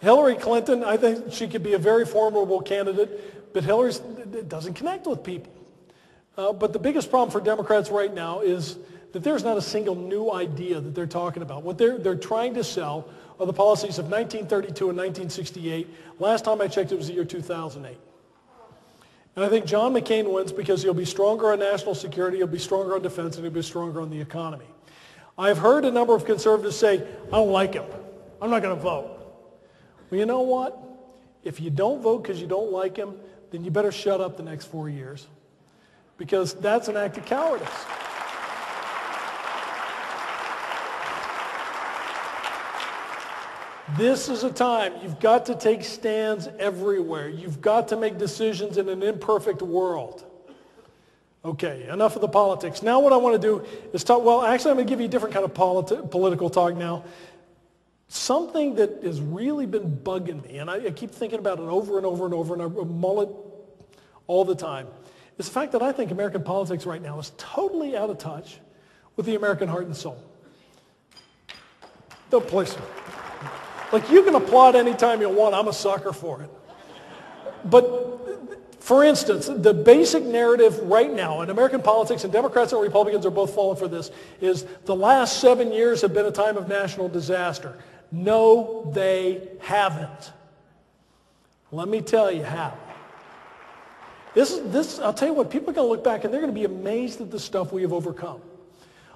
Hillary Clinton, I think she could be a very formidable candidate, but Hillary doesn't connect with people. But the biggest problem for Democrats right now is that there's not a single new idea that they're talking about. What they're trying to sell are the policies of 1932 and 1968. Last time I checked, it was the year 2008. And I think John McCain wins because he'll be stronger on national security, he'll be stronger on defense, and he'll be stronger on the economy. I've heard a number of conservatives say, I don't like him. I'm not going to vote. Well, you know what? If you don't vote because you don't like him, then you better shut up the next 4 years, because that's an act of cowardice. This is a time you've got to take stands everywhere. You've got to make decisions in an imperfect world. Okay, enough of the politics. Now what I want to do is talk, well, actually I'm going to give you a different kind of political talk now. Something that has really been bugging me, and I keep thinking about it over and over and over, and I mull it all the time, is the fact that I think American politics right now is totally out of touch with the American heart and soul. Don't place it. Like, you can applaud anytime you want. I'm a sucker for it. But, for instance, the basic narrative right now in American politics, and Democrats and Republicans are both falling for this, is the last 7 years have been a time of national disaster. No, they haven't. Let me tell you how. I'll tell you what, people are going to look back and they're going to be amazed at the stuff we have overcome.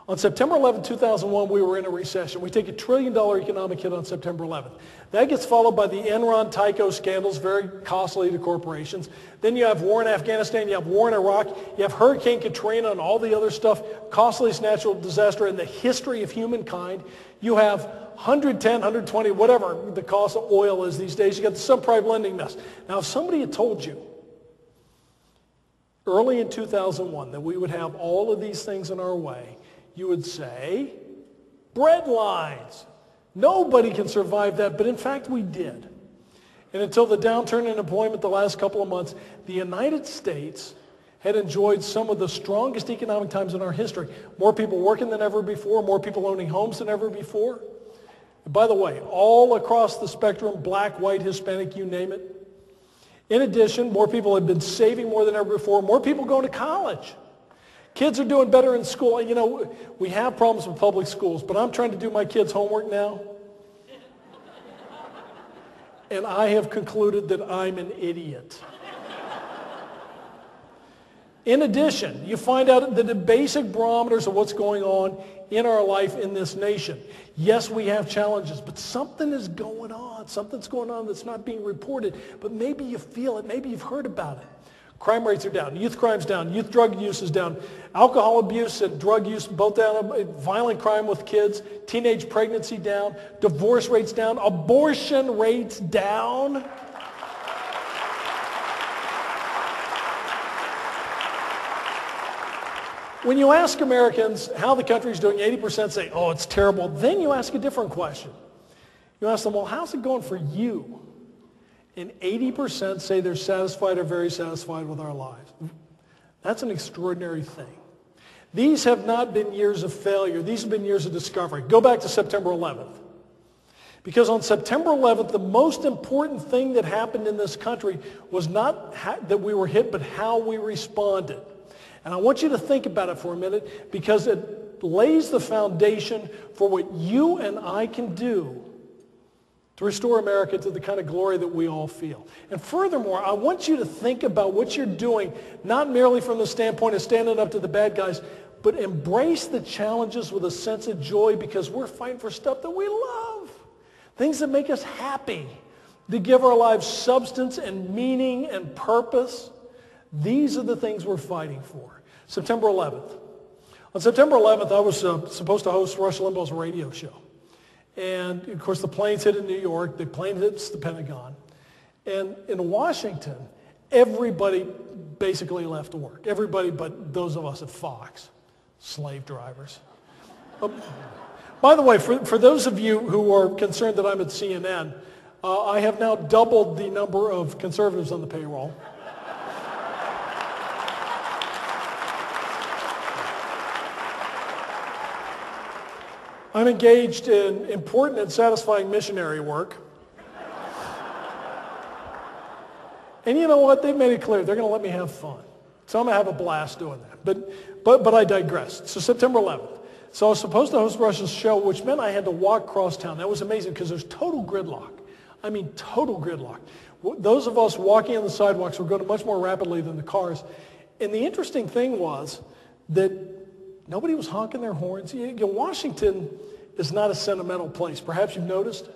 On September 11, 2001, we were in a recession. We take $1 trillion economic hit on September 11th. That gets followed by the Enron Tyco scandals, very costly to corporations. Then you have war in Afghanistan, you have war in Iraq, you have Hurricane Katrina and all the other stuff, costliest natural disaster in the history of humankind. You have 110, 120, whatever the cost of oil is these days. You got the subprime lending mess. Now, if somebody had told you early in 2001 that we would have all of these things in our way, you would say, bread lines. Nobody can survive that, but in fact we did. And until the downturn in employment the last couple of months, the United States had enjoyed some of the strongest economic times in our history. More people working than ever before, more people owning homes than ever before. And by the way, all across the spectrum, black, white, Hispanic, you name it. In addition, more people have been saving more than ever before, more people going to college. Kids are doing better in school. You know, we have problems with public schools, but I'm trying to do my kids' homework now. And I have concluded that I'm an idiot. In addition, you find out that the basic barometers of what's going on in our life in this nation. Yes, we have challenges, but something is going on. Something's going on that's not being reported, but maybe you feel it. Maybe you've heard about it. Crime rates are down. Youth crime's down. Youth drug use is down. Alcohol abuse and drug use both down. Violent crime with kids. Teenage pregnancy down. Divorce rates down. Abortion rates down. When you ask Americans how the country's doing, 80% say, oh, it's terrible. Then you ask a different question. You ask them, well, how's it going for you? And 80% say they're satisfied or very satisfied with our lives. That's an extraordinary thing. These have not been years of failure. These have been years of discovery. Go back to September 11th. Because on September 11th, the most important thing that happened in this country was not that we were hit, but how we responded. And I want you to think about it for a minute, because it lays the foundation for what you and I can do to restore America to the kind of glory that we all feel. And furthermore, I want you to think about what you're doing, not merely from the standpoint of standing up to the bad guys, but embrace the challenges with a sense of joy, because we're fighting for stuff that we love. Things that make us happy, that give our lives substance and meaning and purpose. These are the things we're fighting for. September 11th. On September 11th, I was supposed to host Rush Limbaugh's radio show. And, of course, the planes hit in New York. The plane hits the Pentagon. And in Washington, everybody basically left work. Everybody but those of us at Fox, slave drivers. By the way, for those of you who are concerned that I'm at CNN, I have now doubled the number of conservatives on the payroll. I'm engaged in important and satisfying missionary work. And you know what? They've made it clear. They're going to let me have fun. So I'm going to have a blast doing that. But I digressed. So September 11th. So I was supposed to host Rush's show, which meant I had to walk across town. That was amazing because there's total gridlock. I mean, total gridlock. Those of us walking on the sidewalks were going much more rapidly than the cars. And the interesting thing was that nobody was honking their horns. Washington is not a sentimental place. Perhaps you've noticed.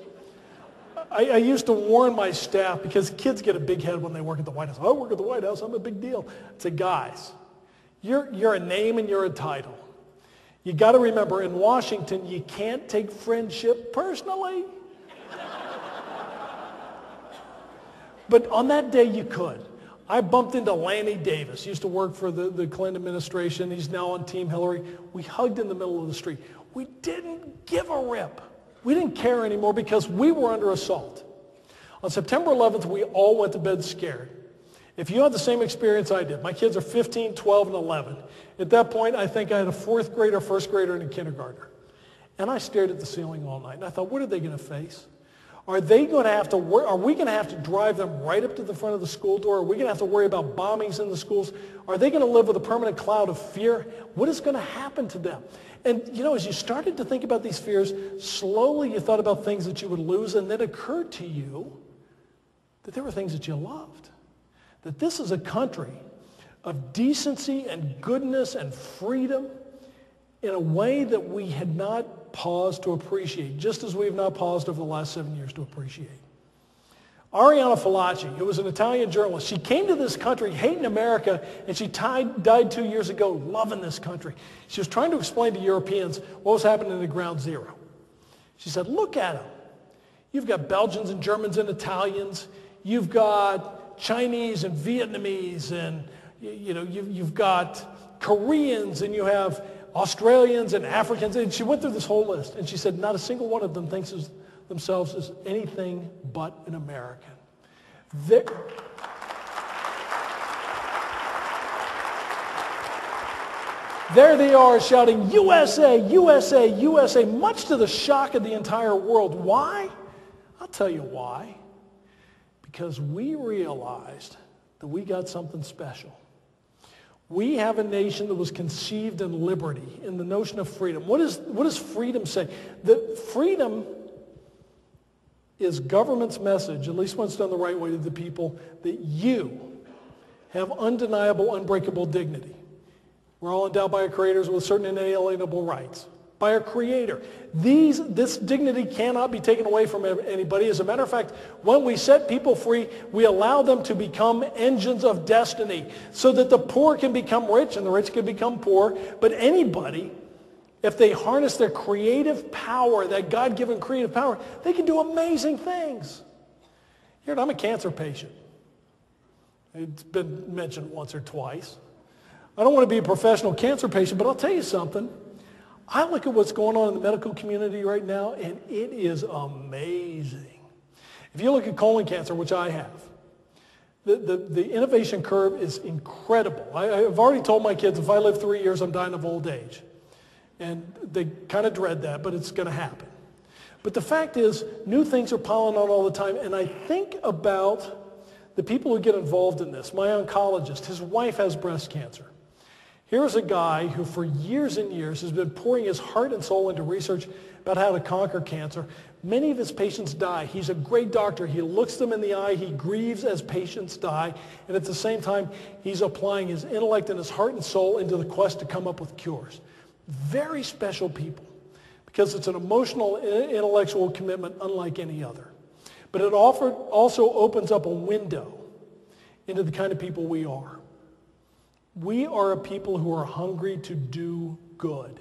I used to warn my staff because kids get a big head when they work at the White House. I work at the White House. I'm a big deal. I say, guys, you're a name and you're a title. You got to remember, in Washington, you can't take friendship personally. But on that day, you could. I bumped into Lanny Davis. He used to work for the Clinton administration. He's now on Team Hillary. We hugged in the middle of the street. We didn't give a rip. We didn't care anymore because we were under assault. On September 11th, we all went to bed scared. If you had the same experience I did, my kids are 15, 12, and 11. At that point, I think I had a fourth grader, first grader, and a kindergartner. And I stared at the ceiling all night. And I thought, what are they going to face? Are we going to have to drive them right up to the front of the school door? Are we going to have to worry about bombings in the schools? Are they going to live with a permanent cloud of fear? What is going to happen to them? And, as you started to think about these fears, slowly you thought about things that you would lose, and then it occurred to you that there were things that you loved. That this is a country of decency and goodness and freedom in a way that we had not paused to appreciate, just as we have not paused over the last 7 years to appreciate. Arianna Fallaci, who was an Italian journalist, she came to this country hating America, and she died 2 years ago loving this country. She was trying to explain to Europeans what was happening at Ground Zero. She said, look at them. You've got Belgians and Germans and Italians. You've got Chinese and Vietnamese, and you've got Koreans, and you have Australians and Africans. And she went through this whole list, and she said not a single one of them thinks themselves as anything but an American. There they are shouting, USA, USA, USA, much to the shock of the entire world. Why? I'll tell you why. Because we realized that we got something special. We have a nation that was conceived in liberty, in the notion of freedom. What does freedom say? That freedom is government's message, at least when it's done the right way, to the people, that you have undeniable, unbreakable dignity. We're all endowed by our creators with certain inalienable rights. By our Creator. This dignity cannot be taken away from anybody. As a matter of fact, when we set people free, we allow them to become engines of destiny so that the poor can become rich and the rich can become poor. But anybody, if they harness their creative power, that God-given creative power, they can do amazing things. Here, I'm a cancer patient. It's been mentioned once or twice. I don't want to be a professional cancer patient, but I'll tell you something. I look at what's going on in the medical community right now, and it is amazing. If you look at colon cancer, which I have, the innovation curve is incredible. I've already told my kids if I live 3 years, I'm dying of old age. And they kind of dread that, but it's going to happen. But the fact is, new things are piling on all the time, and I think about the people who get involved in this. My oncologist, his wife has breast cancer. Here's a guy who for years and years has been pouring his heart and soul into research about how to conquer cancer. Many of his patients die. He's a great doctor. He looks them in the eye. He grieves as patients die. And at the same time, he's applying his intellect and his heart and soul into the quest to come up with cures. Very special people because it's an emotional, intellectual commitment unlike any other. But it also opens up a window into the kind of people we are. We are a people who are hungry to do good.